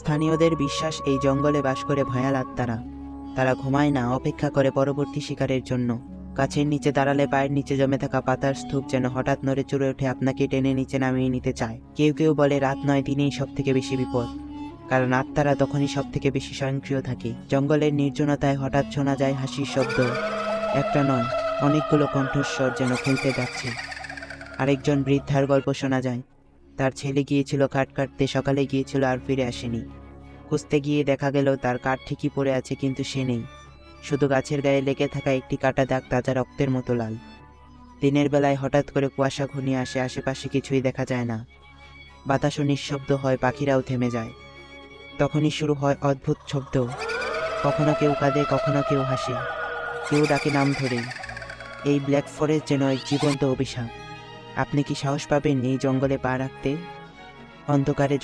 স্থানীয়দের বিশ্বাস এই জঙ্গলে বাস করে ভয়াল আত্মারা। তারা ঘুমায় না, অপেক্ষা করে পরবর্তী শিকারের জন্য। গাছের নিচে দাঁড়ালে পায়ের নিচে জমে থাকা পাতার স্তূপ যেন হঠাৎ নড়ে চড়ে উঠে আপনাকে টেনে নিচে নামিয়ে নিতে চায়। কেউ কেউ বলে রাত নয় দিনেই সব থেকে বেশি বিপদ, কারণ আত্মারা তখনই সব থেকে বেশি স্বয়ংক্রিয় থাকে। জঙ্গলের নির্জনতায় হঠাৎ শোনা যায় হাসির শব্দ, একটা নয় অনেকগুলো কণ্ঠস্বর যেন খেলতে যাচ্ছে। আরেকজন বৃদ্ধার গল্প শোনা যায়, তার ছেলে গিয়েছিল কাঠ কাটতে, সকালে গিয়েছিল আর ফিরে আসেনি। খুঁজতে গিয়ে দেখা গেল তার কাঠ ঠিকই পড়ে আছে, কিন্তু সে নেই। শুধু গাছের গায়ে লেগে থাকা একটি কাটা দাগ তাজা রক্তের মতো লাল। দিনের বেলায় হঠাৎ করে কুয়াশা ঘনিয়ে আসে, আশেপাশে কিছুই দেখা যায় না। বাতাসও নিঃশব্দ হয়, পাখিরাও থেমে যায়। তখনই শুরু হয় অদ্ভুত শব্দ, কখনো কেউ কাঁদে, কখনো কেউ হাসে, কেউ ডাকে নাম ধরে। এই ব্ল্যাক ফরেস্ট যেন এক জীবন্ত অভিশাপ। আপনি কি সাহস পাবেন এই জঙ্গলে পা রাখতে? অন্ধকারে